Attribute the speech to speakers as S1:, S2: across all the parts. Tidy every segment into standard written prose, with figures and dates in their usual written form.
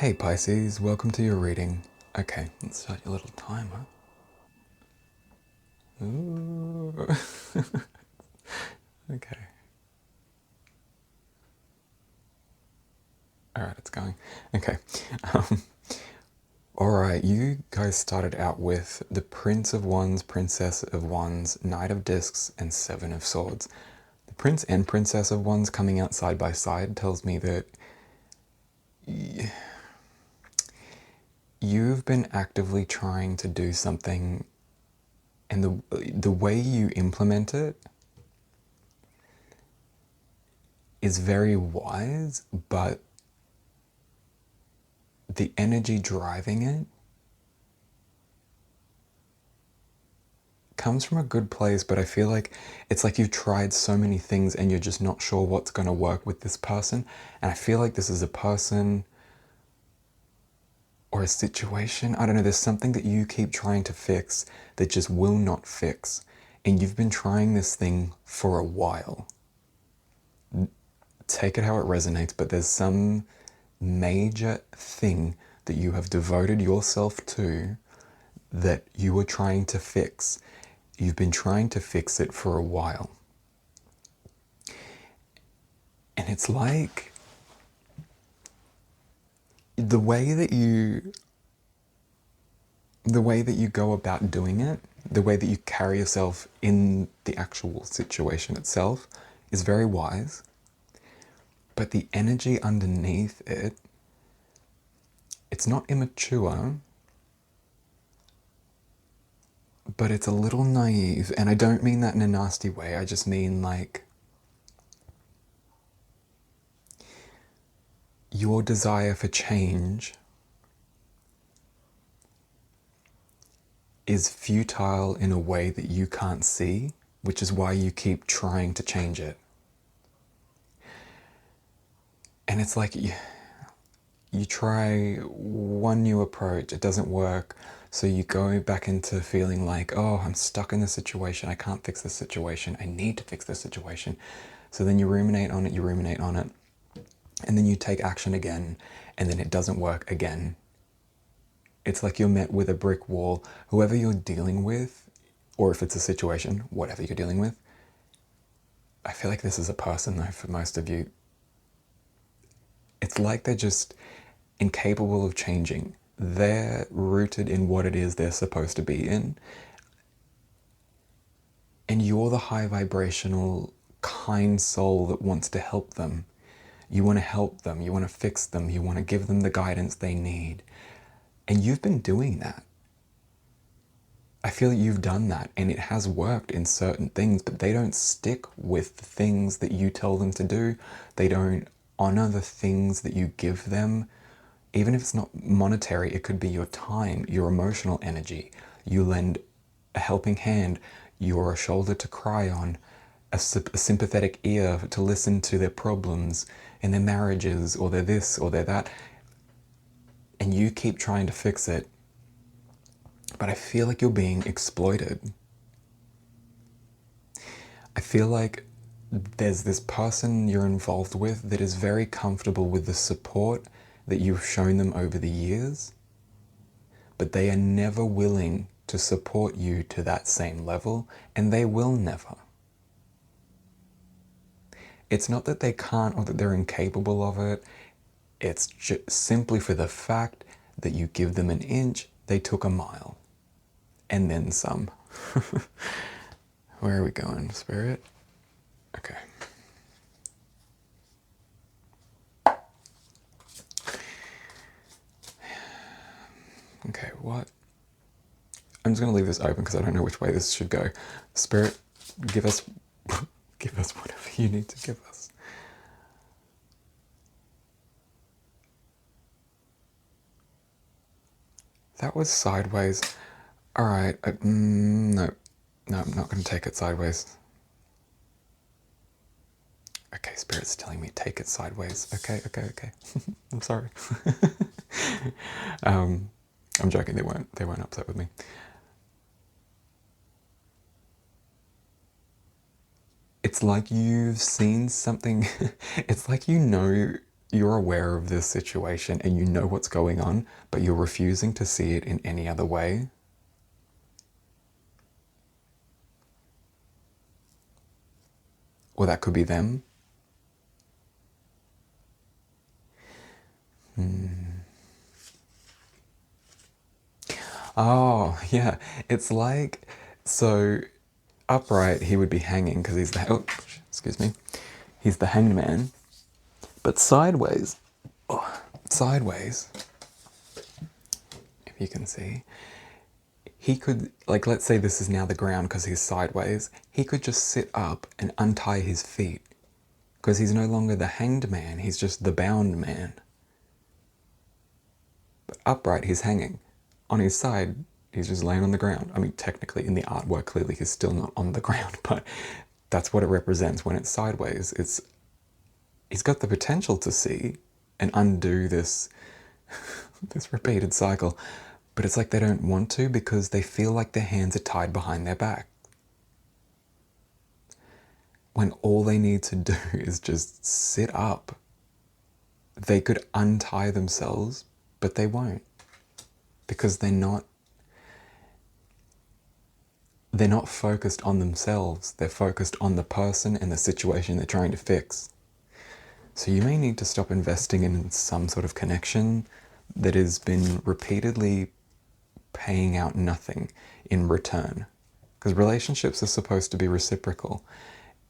S1: Hey Pisces, welcome to your reading. Okay, let's start your little timer. Ooh. Okay. Alright, it's going. Okay. Um, Alright, you guys started out with the Prince of Wands, Princess of Wands, Knight of Discs, and Seven of Swords. The Prince and Princess of Wands coming out side by side tells me that you've been actively trying to do something, and the way you implement it is very wise, but the energy driving it comes from a good place, but I feel like it's like you've tried so many things and you're just not sure what's going to work with this person. And I feel like this is a person or a situation. I don't know, there's something that you keep trying to fix that just will not fix. And you've been trying this thing for a while. Take it how it resonates, but there's some major thing that you have devoted yourself to that you were trying to fix. You've been trying to fix it for a while. And it's like the way that you go about doing it, the way that you carry yourself in the actual situation itself is very wise. But the energy underneath it, it's not immature, but it's a little naive. And I don't mean that in a nasty way. I just mean like your desire for change is futile in a way that you can't see, which is why you keep trying to change it. And it's like you try one new approach, it doesn't work, so you go back into feeling like, oh, I'm stuck in this situation, I can't fix this situation, I need to fix this situation. So then you ruminate on it, and then you take action again, and then it doesn't work again. It's like you're met with a brick wall. Whoever you're dealing with, or if it's a situation, whatever you're dealing with, I feel like this is a person though for most of you. It's like they're just incapable of changing. They're rooted in what it is they're supposed to be in. And you're the high vibrational, kind soul that wants to help them. You want to help them, you want to fix them, you want to give them the guidance they need. And you've been doing that. I feel like you've done that and it has worked in certain things, but they don't stick with the things that you tell them to do. They don't honor the things that you give them. Even if it's not monetary, it could be your time, your emotional energy. You lend a helping hand, you're a shoulder to cry on, a sympathetic ear to listen to their problems in their marriages, or they're this or they're that. And you keep trying to fix it, but I feel like you're being exploited. I feel like there's this person you're involved with that is very comfortable with the support that you've shown them over the years, but they are never willing to support you to that same level, and they will never. It's not that they can't or that they're incapable of it. It's just simply for the fact that you give them an inch, they took a mile. And then some. Where are we going, Spirit? Okay. Okay, what? I'm just going to leave this open because I don't know which way this should go. Spirit, give us give us whatever you need to give us. That was sideways. Alright, no, I'm not going to take it sideways. Okay, Spirit's telling me take it sideways. Okay. I'm sorry. I'm joking, they weren't upset with me. It's like you've seen something. It's like you know you're aware of this situation and you know what's going on, but you're refusing to see it in any other way. Or that could be them. Oh, yeah. It's like, so upright, he would be hanging because he's the, oh, excuse me, he's the hanged man. But sideways, sideways, if you can see, he could, like, let's say this is now the ground because he's sideways, he could just sit up and untie his feet because he's no longer the hanged man, he's just the bound man. But upright, he's hanging. On his side, he's just laying on the ground. I mean, technically, in the artwork, clearly he's still not on the ground, but that's what it represents when it's sideways. He's got the potential to see and undo this this repeated cycle, but it's like they don't want to because they feel like their hands are tied behind their back. When all they need to do is just sit up. They could untie themselves, but they won't because they're not focused on themselves. They're focused on the person and the situation they're trying to fix. So you may need to stop investing in some sort of connection that has been repeatedly paying out nothing in return. Because relationships are supposed to be reciprocal.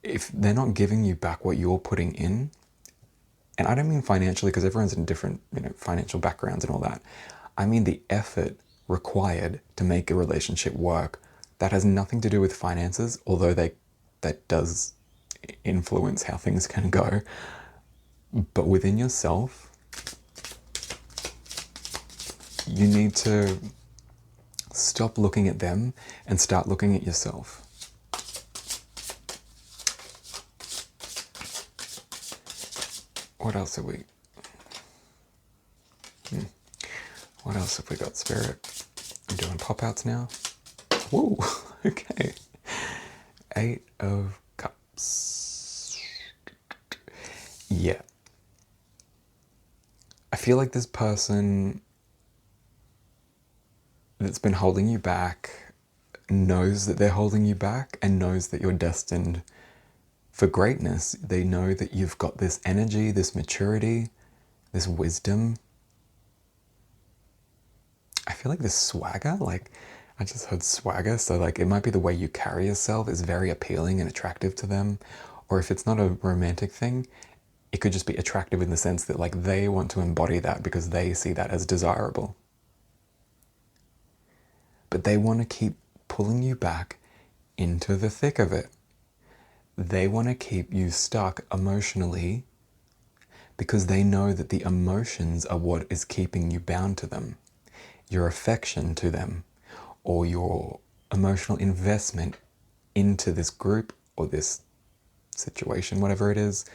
S1: If they're not giving you back what you're putting in, and I don't mean financially because everyone's in different, financial backgrounds and all that. I mean the effort required to make a relationship work. That has nothing to do with finances, although that does influence how things can go. But within yourself, you need to stop looking at them and start looking at yourself. What else have we? What else have we got, Spirit? I'm doing pop-outs now. Whoa, okay. 8 of Cups. Yeah. I feel like this person that's been holding you back knows that they're holding you back and knows that you're destined for greatness. They know that you've got this energy, this maturity, this wisdom. I feel like this swagger, like I just heard swagger, so like it might be the way you carry yourself is very appealing and attractive to them. Or if it's not a romantic thing, it could just be attractive in the sense that like they want to embody that because they see that as desirable. But they want to keep pulling you back into the thick of it. They want to keep you stuck emotionally because they know that the emotions are what is keeping you bound to them. Your affection to them or your emotional investment into this group or this situation, whatever it is,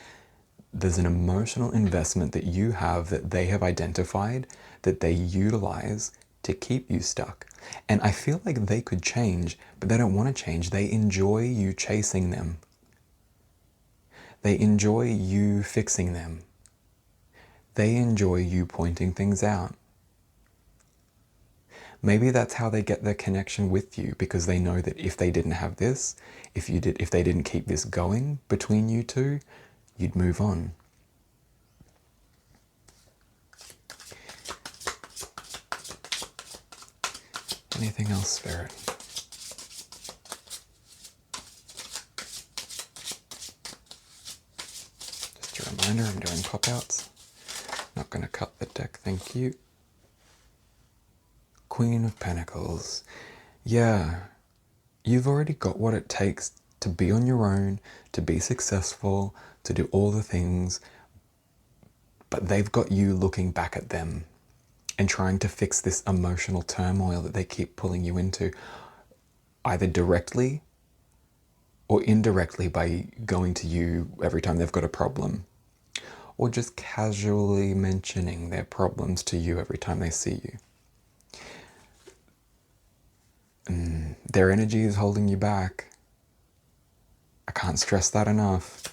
S1: there's an emotional investment that you have that they have identified that they utilize to keep you stuck. And I feel like they could change, but they don't want to change. They enjoy you chasing them. They enjoy you fixing them. They enjoy you pointing things out. Maybe that's how they get their connection with you, because they know that if they didn't have this, if they didn't keep this going between you two, you'd move on. Anything else, Spirit? Just a reminder, I'm doing pop-outs. Not going to cut the deck, thank you. Queen of Pentacles. Yeah, you've already got what it takes to be on your own, to be successful, to do all the things, but they've got you looking back at them and trying to fix this emotional turmoil that they keep pulling you into, either directly or indirectly by going to you every time they've got a problem, or just casually mentioning their problems to you every time they see you. Their energy is holding you back. I can't stress that enough.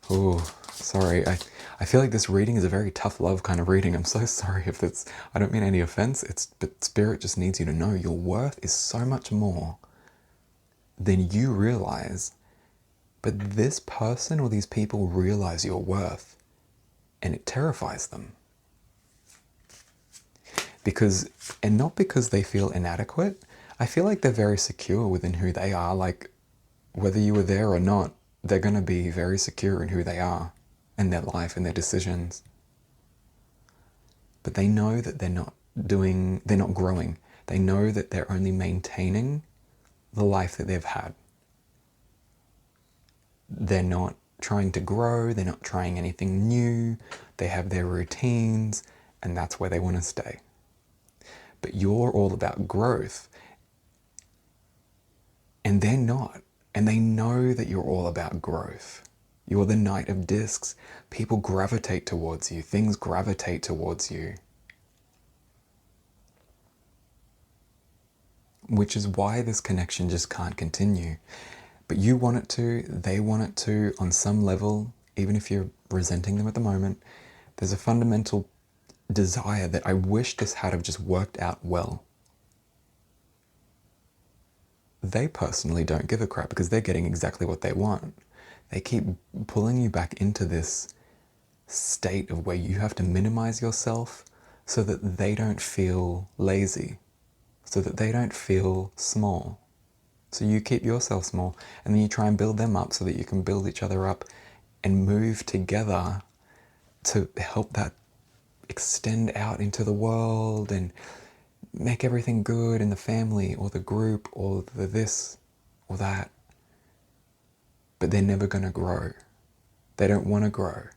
S1: Ooh, Sorry, I feel like this reading is a very tough love kind of reading. I'm so sorry if it's, I don't mean any offense. But Spirit just needs you to know your worth is so much more than you realize. But this person or these people realize your worth, and it terrifies them. Because, and not because they feel inadequate, I feel like they're very secure within who they are. Like, whether you were there or not, they're going to be very secure in who they are and their life and their decisions. But they know that they're not growing. They know that they're only maintaining the life that they've had. They're not trying to grow, they're not trying anything new, they have their routines, and that's where they want to stay. But you're all about growth, and they're not. And they know that you're all about growth. You're the Knight of Discs. People gravitate towards you. Things gravitate towards you. Which is why this connection just can't continue. But you want it to, they want it to, on some level, even if you're resenting them at the moment. There's a fundamental desire that I wish this had have just worked out well. They personally don't give a crap because they're getting exactly what they want. They keep pulling you back into this state of where you have to minimize yourself so that they don't feel lazy, so that they don't feel small. So you keep yourself small, and then you try and build them up so that you can build each other up and move together to help that extend out into the world and make everything good in the family or the group or the this or that. But they're never going to grow. They don't want to grow.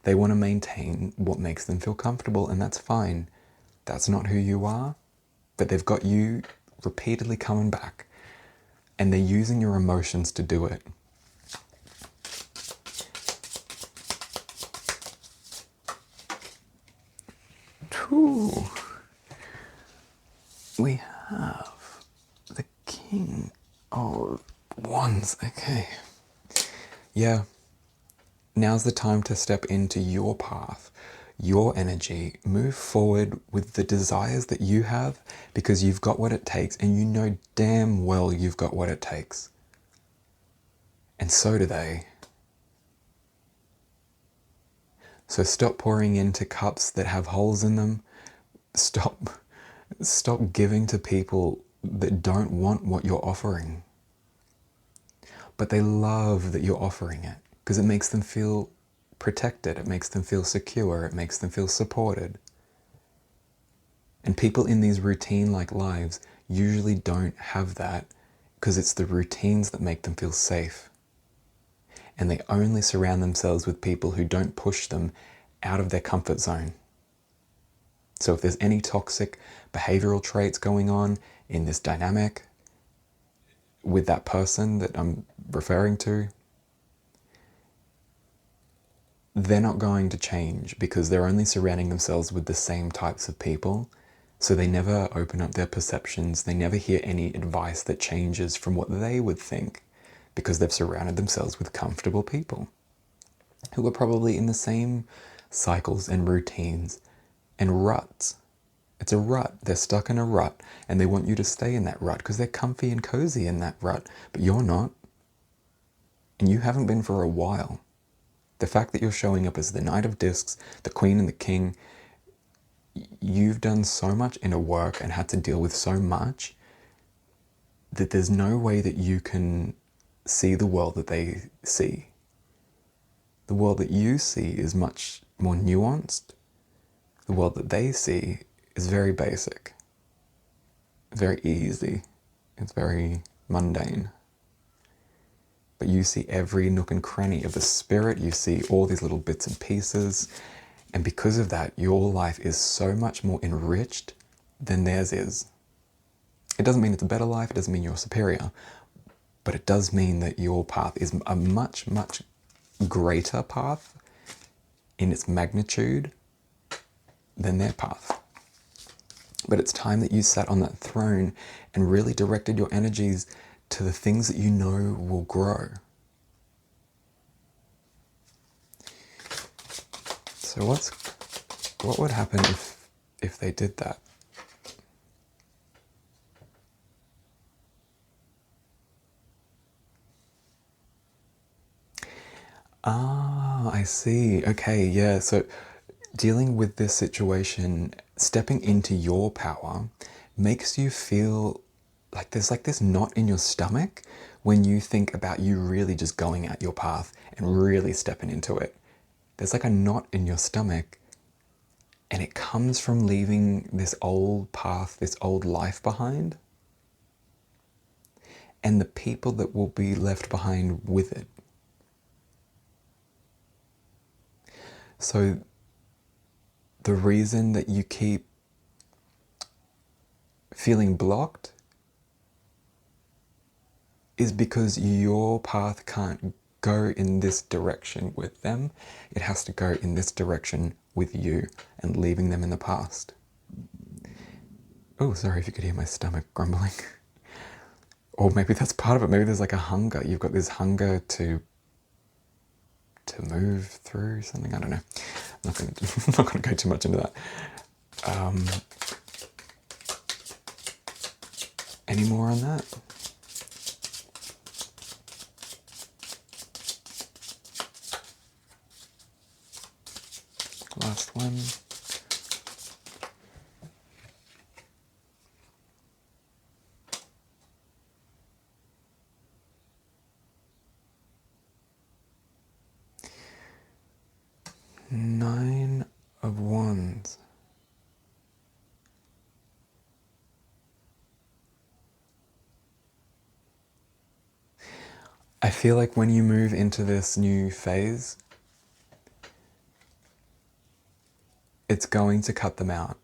S1: They want to maintain what makes them feel comfortable, and that's fine. That's not who you are, but they've got you repeatedly coming back, and they're using your emotions to do it. Ooh. We have the King of Wands. Okay. Yeah. Now's the time to step into your path, your energy, move forward with the desires that you have, because you've got what it takes, and you know damn well you've got what it takes. And so do they. So stop pouring into cups that have holes in them. Stop giving to people that don't want what you're offering. But they love that you're offering it because it makes them feel protected, it makes them feel secure, it makes them feel supported. And people in these routine-like lives usually don't have that because it's the routines that make them feel safe. And they only surround themselves with people who don't push them out of their comfort zone. So if there's any toxic behavioral traits going on in this dynamic with that person that I'm referring to, they're not going to change because they're only surrounding themselves with the same types of people. So they never open up their perceptions. They never hear any advice that changes from what they would think because they've surrounded themselves with comfortable people who are probably in the same cycles and routines and ruts. It's a rut. They're stuck in a rut and they want you to stay in that rut because they're comfy and cozy in that rut, but you're not. And you haven't been for a while. The fact that you're showing up as the Knight of Discs, the Queen and the King, you've done so much inner work and had to deal with so much that there's no way that you can see the world that they see. The world that you see is much more nuanced. The world that they see is very basic, very easy, it's very mundane. But you see every nook and cranny of the spirit, you see all these little bits and pieces, and because of that, your life is so much more enriched than theirs is. It doesn't mean it's a better life, it doesn't mean you're superior, but it does mean that your path is a much, much greater path in its magnitude than their path. But it's time that you sat on that throne and really directed your energies to the things that you know will grow. So what would happen if they did that? Ah, I see. Okay, yeah. So dealing with this situation, stepping into your power makes you feel like there's like this knot in your stomach when you think about you really just going at your path and really stepping into it. There's like a knot in your stomach, and it comes from leaving this old path, this old life behind, and the people that will be left behind with it. So the reason that you keep feeling blocked is because your path can't go in this direction with them. It has to go in this direction with you and leaving them in the past. Oh, sorry if you could hear my stomach grumbling. Or maybe that's part of it. Maybe there's like a hunger. You've got this hunger to move through something. I don't know. I'm not going to go too much into that. Any more on that? Last one. Nine of Wands. I feel like when you move into this new phase, it's going to cut them out.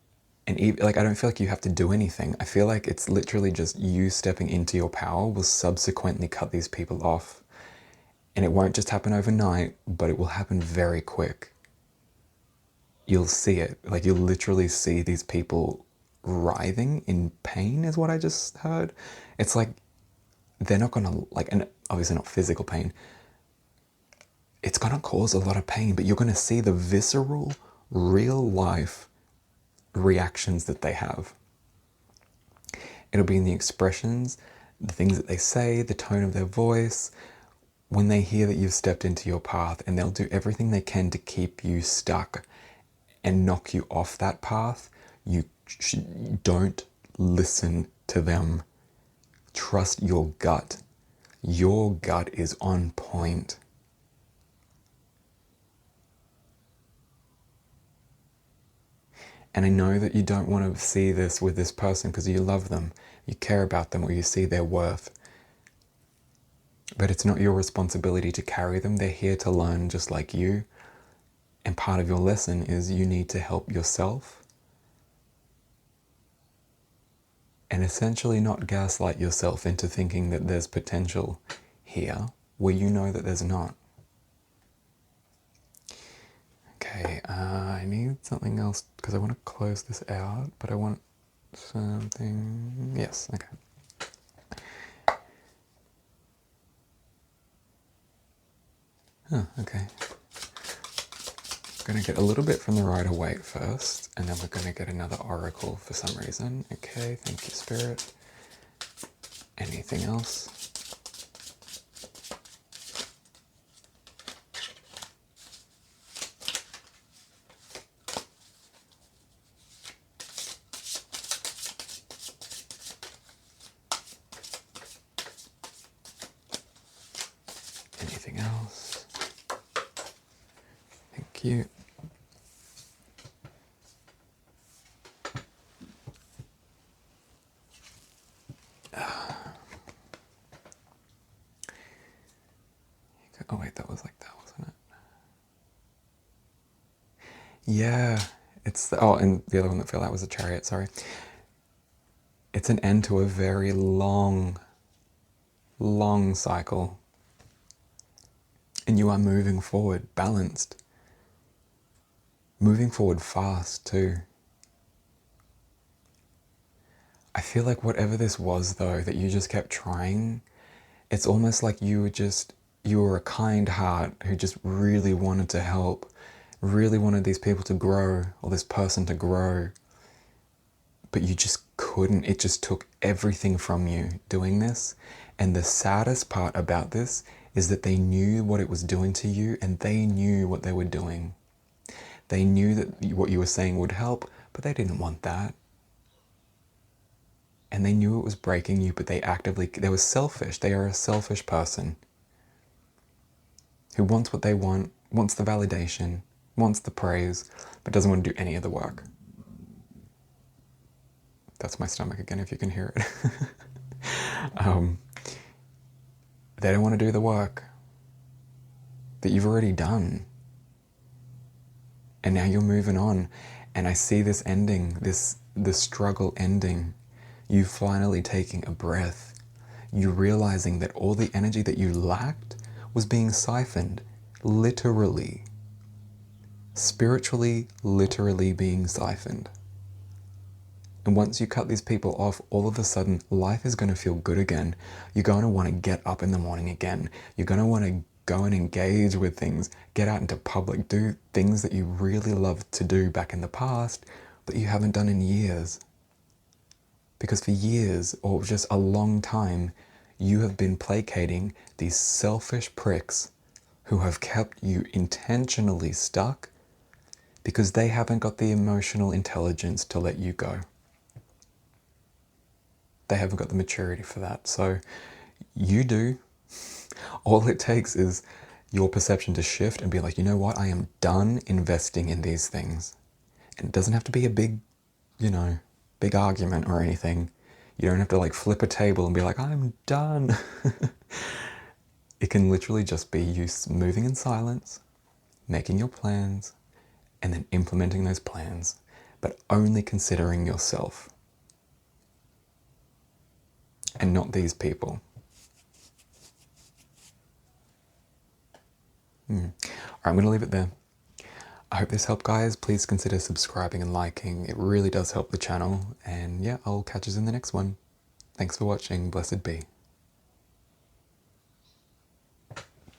S1: And like, I don't feel like you have to do anything. I feel like it's literally just you stepping into your power will subsequently cut these people off. And it won't just happen overnight, but it will happen very quick. You'll see it. Like, you'll literally see these people writhing in pain is what I just heard. It's like they're not gonna, like, and obviously not physical pain. It's gonna cause a lot of pain, but you're gonna see the visceral, real life reactions that they have. It'll be in the expressions, the things that they say, the tone of their voice, when they hear that you've stepped into your path, and they'll do everything they can to keep you stuck and knock you off that path. You don't listen to them. Trust your gut. Your gut is on point. And I know that you don't want to see this with this person because you love them, you care about them, or you see their worth. But it's not your responsibility to carry them. They're here to learn just like you. And part of your lesson is you need to help yourself and essentially not gaslight yourself into thinking that there's potential here where you know that there's not. Okay, I need something else because I want to close this out, but I want something... Yes, okay. Oh, okay. We're going to get a little bit from the Rider-Waite first, and then we're going to get another oracle for some reason. Okay, thank you, Spirit. Anything else? Anything else? Thank you. Oh wait, that was like that, wasn't it? Yeah, it's the, oh, and the other one that fell out was a Chariot, sorry. It's an end to a very long, long cycle. And you are moving forward, balanced. Moving forward fast too. I feel like whatever this was though, that you just kept trying, it's almost like you were a kind heart who just really wanted to help, really wanted these people to grow, or this person to grow, but you just couldn't. It just took everything from you doing this. And the saddest part about this is that they knew what it was doing to you, and they knew what they were doing. They knew that what you were saying would help, but they didn't want that. And they knew it was breaking you, but they were selfish. They are a selfish person who wants what they want, wants the validation, wants the praise, but doesn't want to do any of the work. That's my stomach again, if you can hear it. They don't want to do the work that you've already done. And now you're moving on. And I see this ending, the struggle ending. You finally taking a breath. You realizing that all the energy that you lacked was being siphoned. Literally. Spiritually, literally being siphoned. And once you cut these people off, all of a sudden, life is going to feel good again. You're going to want to get up in the morning again. You're going to want to go and engage with things, get out into public, do things that you really loved to do back in the past, but you haven't done in years. Because for years, or just a long time, you have been placating these selfish pricks who have kept you intentionally stuck because they haven't got the emotional intelligence to let you go. They haven't got the maturity for that. So you do. All it takes is your perception to shift and be like, you know what? I am done investing in these things. And it doesn't have to be a big, big argument or anything. You don't have to like flip a table and be like, I'm done. It can literally just be you moving in silence, making your plans, and then implementing those plans, but only considering yourself and not these people. All right, I'm going to leave it there. I hope this helped, guys. Please consider subscribing and liking. It really does help the channel. And yeah, I'll catch you in the next one. Thanks for watching. Blessed be.